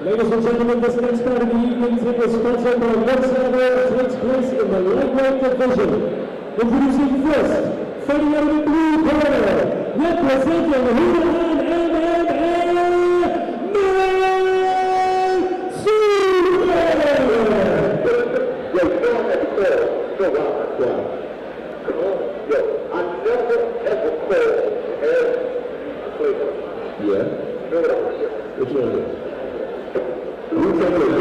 Ladies and gentlemen, this next part of the evening is sponsored by Mareks Supe, takes place in the lightweight division. Introducing first, fighting out of the blue corner, representing Holohan MMA, Mareks Supe! Yo, Sean had called, so wow. Yo, I never ever called Yeah? No. Which one is it? You take a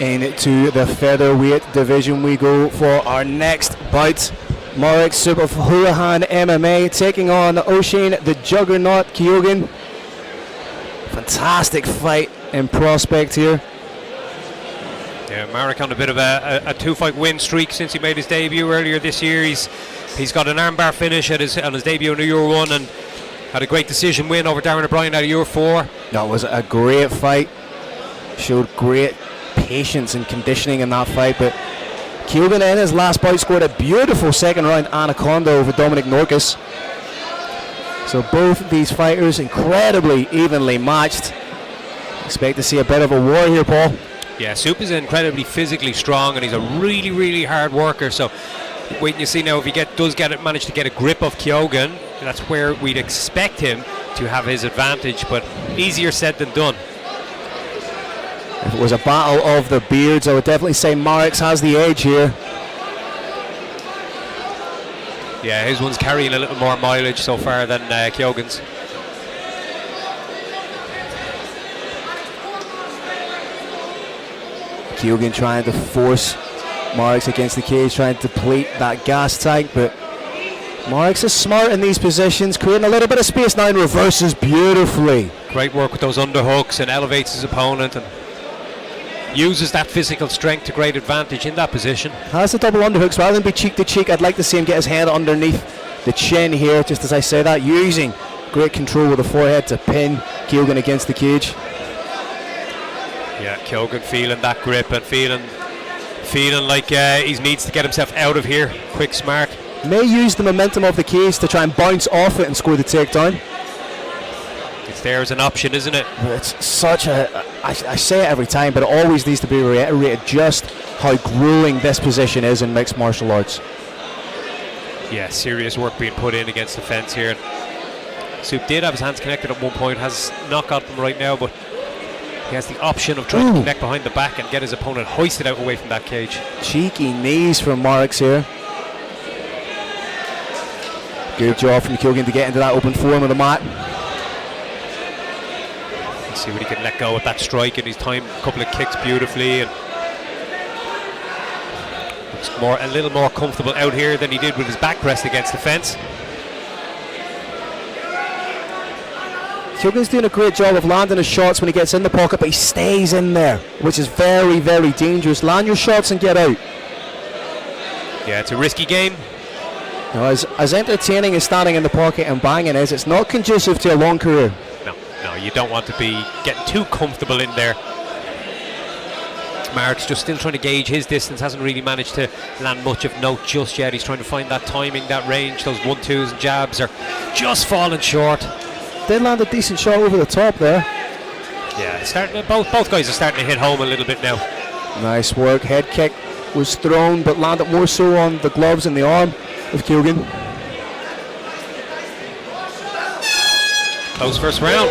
Into the featherweight division we go for our next bout. Mareks Supe of Holohan MMA taking on Oisin the Juggernaut Keoghan. Fantastic fight in prospect here. Yeah, Marek on a bit of a two-fight win streak since he made his debut earlier this year. He's got an armbar finish on his debut in Euro 1 and had a great decision win over Darren O'Brien out of Euro 4. That was a great fight. Showed great patience and conditioning in that fight, but Keoghan in his last bout scored a beautiful second round anaconda over Dominic Norcus. So both these fighters incredibly evenly matched. Expect to see a bit of a war here, Paul. Yeah, Supe is incredibly physically strong and he's a really, really hard worker. So waiting to see now if he manage to get a grip of Keoghan. That's where we'd expect him to have his advantage, but easier said than done. If it was a battle of the beards, I would definitely say Mareks has the edge here. Yeah, his one's carrying a little more mileage so far than Keoghan's. Keoghan trying to force Mareks against the cage, trying to deplete that gas tank, but Mareks is smart in these positions, creating a little bit of space now and reverses beautifully. Great work with those underhooks and elevates his opponent and uses that physical strength to great advantage in that position. Has the double underhooks rather than be cheek to cheek. I'd like to see him get his head underneath the chin here, just as I say that, using Great control with the forehead to pin Keoghan against the cage. Yeah, Keoghan feeling that grip and feeling like he needs to get himself out of here. Quick, smart. May use the momentum of the cage to try and bounce off it and score the takedown. It's there as an option, isn't it? It's such a... I say it every time, but it always needs to be reiterated just how grueling this position is in mixed martial arts. Yeah, serious work being put in against the fence here. Supe did have his hands connected at one point, has not got them right now, but he has the option of trying to connect behind the back and get his opponent hoisted out away from that cage. Cheeky knees from Mareks here. Good job from Keoghan to get into that open form of the mat. Let's see what he can let go with that strike, and he's timed a couple of kicks beautifully, and looks a little more comfortable out here than he did with his back pressed against the fence. Keoghan's doing a great job of landing his shots when he gets in the pocket, but he stays in there, which is very, very dangerous. Land your shots and get out. Yeah, it's a risky game. You know, as entertaining as standing in the pocket and banging is, it's not conducive to a long career. No, you don't want to be getting too comfortable in there. Mareks just still trying to gauge his distance, hasn't really managed to land much of note just yet. He's trying to find that timing, that range. Those 1-2s and jabs are just falling short. Did land a decent shot over the top there. Yeah, both guys are starting to hit home a little bit now. Nice work. Head kick was thrown, but landed more so on the gloves and the arm of Keoghan. Close first round.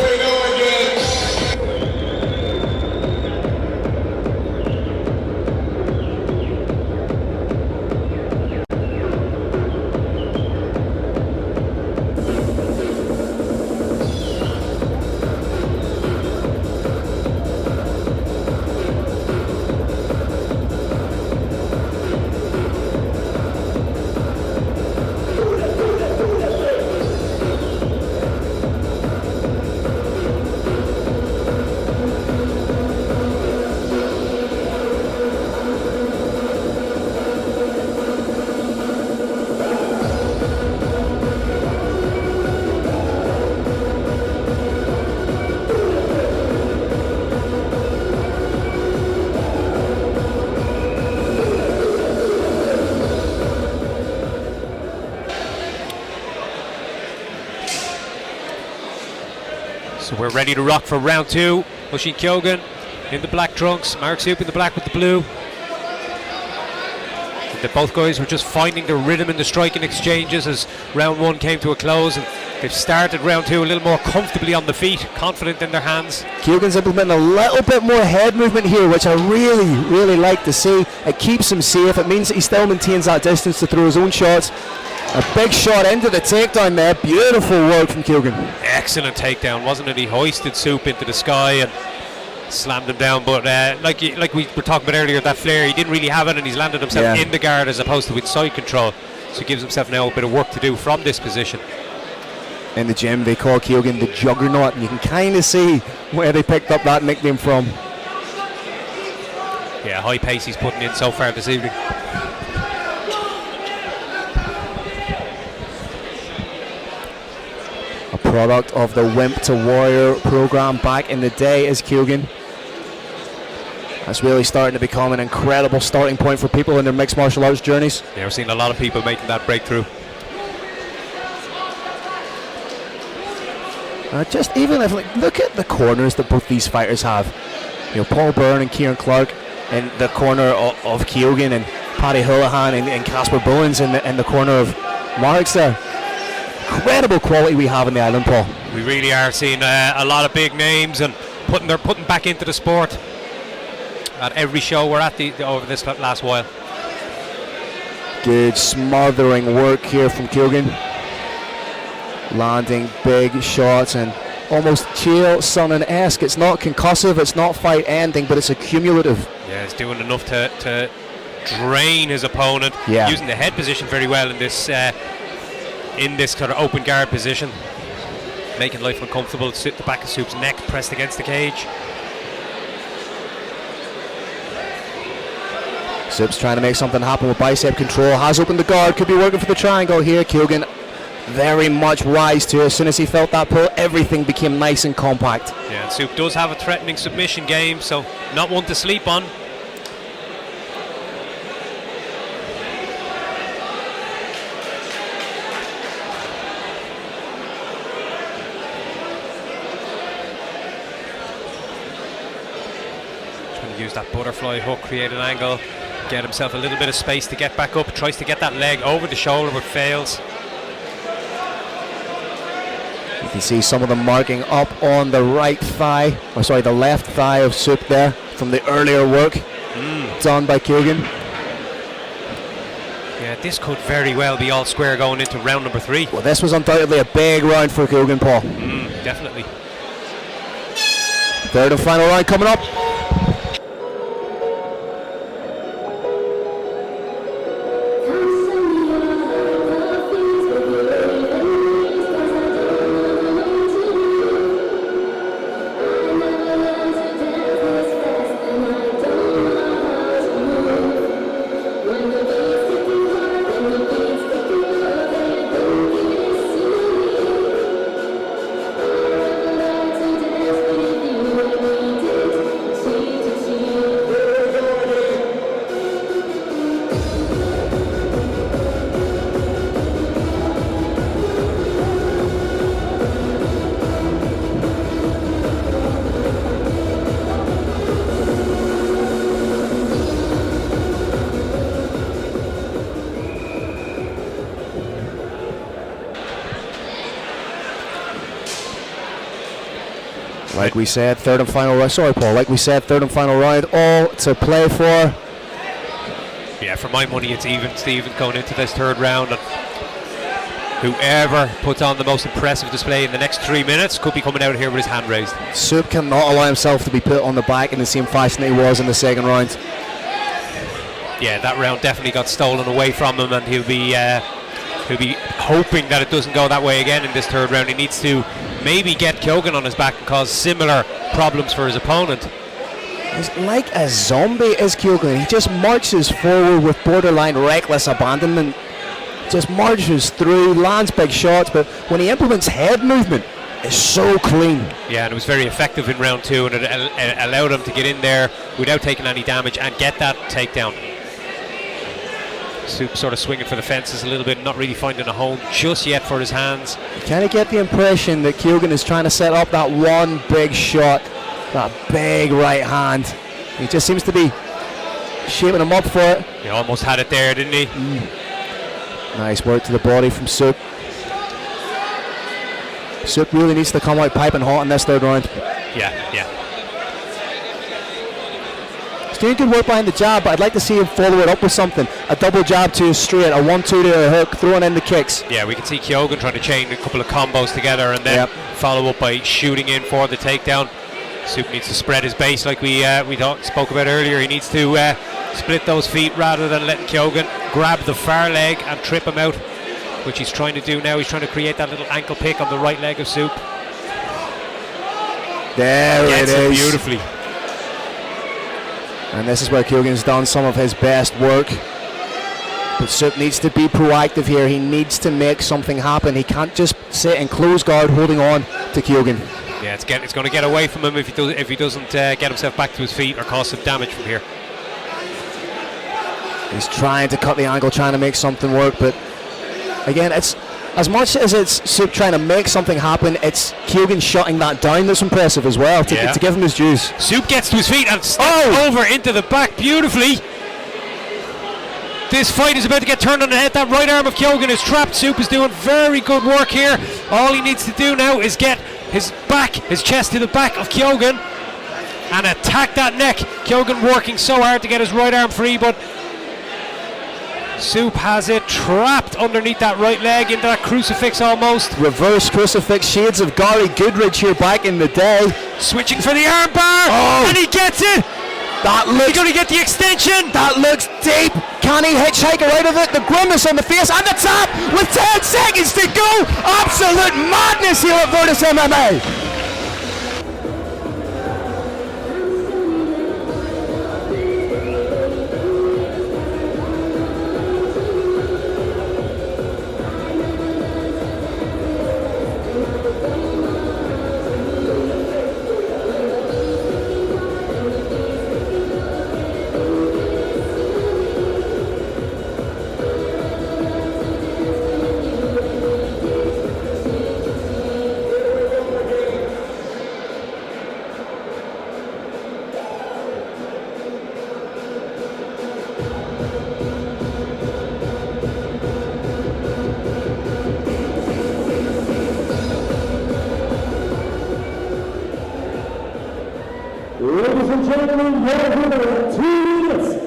So we're ready to rock for round two. Oisin Keoghan in the black trunks, Mareks Supe in the black with the blue. Both guys were just finding their rhythm in the striking exchanges as round one came to a close, and they've started round two a little more comfortably on the feet, confident in their hands. Keoghan's implementing a little bit more head movement here, which I really, really like to see. It keeps him safe. It means that he still maintains that distance to throw his own shots. A big shot into the takedown there. Beautiful work from Keoghan. Excellent takedown, wasn't it? He hoisted Supe into the sky and slammed him down, but like we were talking about earlier, that flare, he didn't really have it, and he's landed himself in the guard as opposed to with side control. So he gives himself now a bit of work to do from this position. In the gym, they call Keoghan the Juggernaut, and you can kind of see where they picked up that nickname from. Yeah, high pace he's putting in so far this evening. A product of the Wimp to Warrior program back in the day is Keoghan. That's really starting to become an incredible starting point for people in their mixed martial arts journeys. Yeah, we're seeing a lot of people making that breakthrough. Just even if, look at the corners that both these fighters have. You know, Paul Byrne and Kieran Clark in the corner of Keoghan, and Paddy Holohan and Casper Bowens in the corner of Mareks there. Incredible quality we have in the island, Paul. We really are seeing a lot of big names and putting back into the sport at every show we're at over this last while. Good smothering work here from Keoghan. Landing big shots and almost Chael Sonnen-esque. It's not concussive, it's not fight ending, but it's accumulative. Yeah, he's doing enough to drain his opponent. Yeah. Using the head position very well in this sort of open guard position, making life uncomfortable. Sit the back of Supe's neck pressed against the cage. Supe's trying to make something happen with bicep control. Has opened the guard, could be working for the triangle here. Keoghan very much wise to. As soon as he felt that pull, everything became nice and compact. Yeah, and Supe does have a threatening submission game, so not one to sleep on. Trying to use that butterfly hook, create an angle, get himself a little bit of space to get back up, tries to get that leg over the shoulder but fails. You can see some of the marking up on the right thigh, or sorry, the left thigh of Supe there from the earlier work done by Keoghan. Yeah, this could very well be all square going into round number 3. Well, this was undoubtedly a big round for Keoghan, Paul. Definitely. Third and final round coming up. Like we said, third and final round. Sorry, Paul. Like we said, third and final round. All to play for. Yeah, for my money, it's even, Stephen, going into this third round. And whoever puts on the most impressive display in the next 3 minutes could be coming out here with his hand raised. Supe cannot allow himself to be put on the back in the same fashion that he was in the second round. Yeah, that round definitely got stolen away from him, and he'll be hoping that it doesn't go that way again in this third round. He needs to maybe get Keoghan on his back and cause similar problems for his opponent. He's like a zombie, is Keoghan. He just marches forward with borderline reckless abandonment. Just marches through, lands big shots, but when he implements head movement, it's so clean. Yeah, and it was very effective in round 2, and it allowed him to get in there without taking any damage and get that takedown. Supe sort of swinging for the fences a little bit, not really finding a home just yet for his hands. You kind of get the impression that Keoghan is trying to set up that one big shot, that big right hand. He just seems to be shaping him up for it. He almost had it there, didn't he? Nice work to the body from Supe. Supe really needs to come out piping hot in this third round. Yeah. He's doing good work behind the jab, but I'd like to see him follow it up with something. A double jab to a straight, a 1-2 to a hook, throwing in the kicks. Yeah, we can see Keoghan trying to chain a couple of combos together and then follow up by shooting in for the takedown. Supe needs to spread his base like we spoke about earlier. He needs to split those feet rather than letting Keoghan grab the far leg and trip him out, which he's trying to do now. He's trying to create that little ankle pick on the right leg of Supe. There it is. Beautifully. And this is where Keoghan's done some of his best work. But Supe needs to be proactive here. He needs to make something happen. He can't just sit in close guard holding on to Keoghan. Yeah, it's going to get away from him if he doesn't get himself back to his feet or cause some damage from here. He's trying to cut the angle, trying to make something work, but again, it's as much as it's Supe trying to make something happen, it's Keoghan shutting that down that's impressive as well, to give him his dues. Supe gets to his feet and steps over into the back beautifully. This fight is about to get turned on the head. That right arm of Keoghan is trapped. Supe is doing very good work here. All he needs to do now is get his chest to the back of Keoghan and attack that neck. Keoghan working so hard to get his right arm free, but Supe has it trapped underneath that right leg into that crucifix almost. Reverse crucifix, shades of Gary Goodridge here back in the day. Switching for the arm bar, and he gets it. He's going to get the extension. That looks deep. Can he hitchhike out of it? The grimace on the face and the tap with 10 seconds to go. Absolute madness here at Virtus MMA. Ladies and gentlemen, your winner at 2 minutes